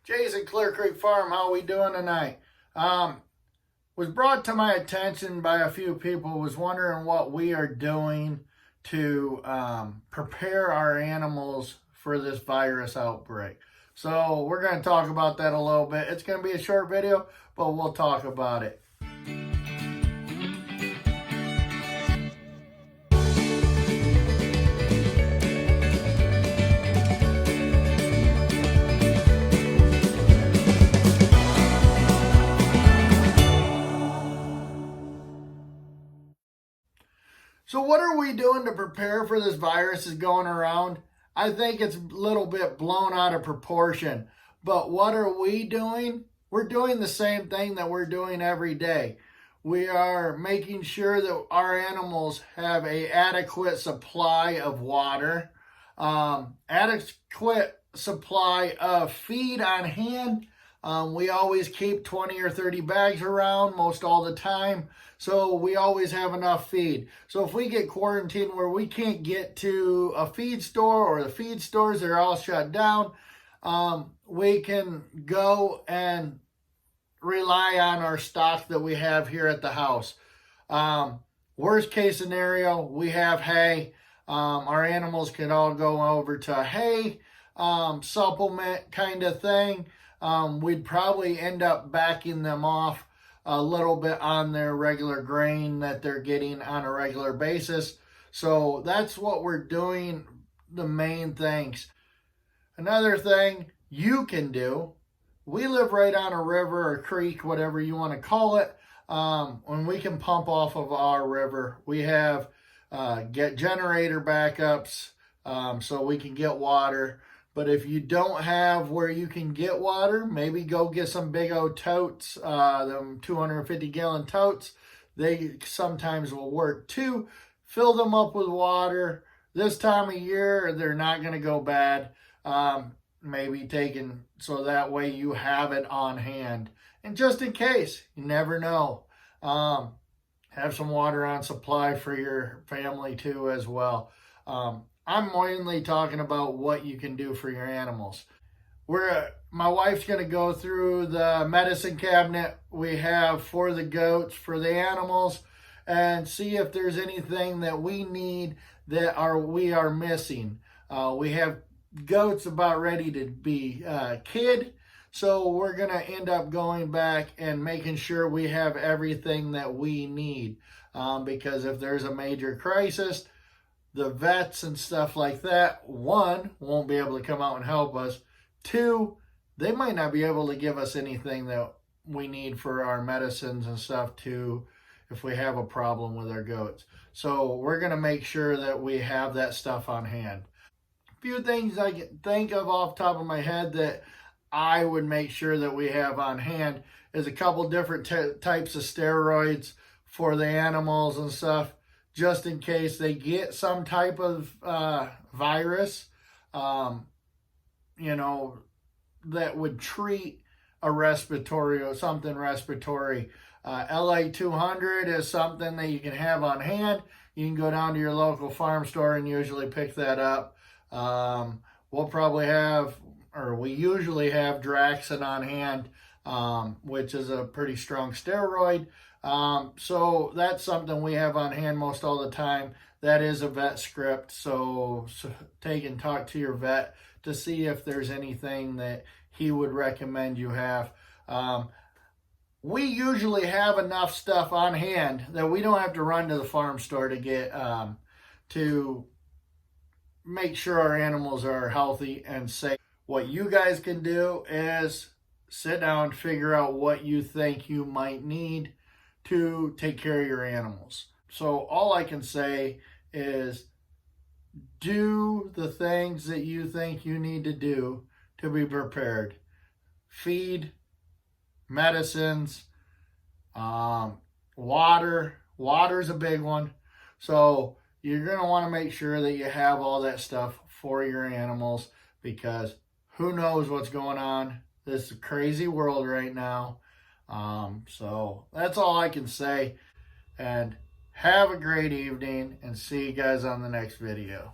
Jason, Clear Creek Farm, how we doing tonight? Was brought to my attention by a few people, was wondering what we are doing to prepare our animals for this virus outbreak. So we're going to talk about that a little bit. It's going to be a short video, but we'll talk about it. So what are we doing to prepare for this virus is going around? I think it's a little bit blown out of proportion. But what are we doing? We're doing the same thing that we're doing every day. We are making sure that our animals have an adequate supply of water, adequate supply of feed on hand. We always keep 20 or 30 bags around most all the time, so we always have enough feed. So if we get quarantined where we can't get to a feed store, or the feed stores are all shut down, we can go and rely on our stock that we have here at the house. Worst case scenario, we have hay. Our animals can all go over to hay supplement kind of thing. We'd probably end up backing them off a little bit on their regular grain that they're getting on a regular basis. So that's what we're doing, the main things. Another thing you can do, we live right on a river or creek, whatever you want to call it, and we can pump off of our river. We have get generator backups so we can get water. But if you don't have where you can get water, maybe go get some big old totes, them 250-gallon totes. They sometimes will work too. Fill them up with water. This time of year, they're not going to go bad. Maybe taken so that way you have it on hand. And just in case, you never know. Have some water on supply for your family too as well. I'm mainly talking about what you can do for your animals. My wife's going to go through the medicine cabinet we have for the goats, for the animals, and see if there's anything that we need that we are missing. We have goats about ready to be kid, so we're going to end up going back and making sure we have everything that we need, because if there's a major crisis, the vets and stuff like that, one, won't be able to come out and help us. Two, they might not be able to give us anything that we need for our medicines and stuff too, if we have a problem with our goats. So we're going to make sure that we have that stuff on hand. A few things I can think of off the top of my head that I would make sure that we have on hand is a couple different types of steroids for the animals and stuff, just in case they get some type of virus, that would treat a respiratory or something respiratory. LA200 is something that you can have on hand. You can go down to your local farm store and usually pick that up. We'll probably have, or we usually have, Draxin on hand, which is a pretty strong steroid. So that's something we have on hand most all the time. That is a vet script, so take and talk to your vet to see if there's anything that he would recommend you have. We usually have enough stuff on hand that we don't have to run to the farm store to get to make sure our animals are healthy and safe. What you guys can do is sit down, figure out what you think you might need to take care of your animals. So all I can say is do the things that you think you need to do to be prepared. Feed, medicines, water. Water's a big one. So you're going to want to make sure that you have all that stuff for your animals, because who knows what's going on. This is a crazy world right now. So that's all I can say. And have a great evening, and see you guys on the next video.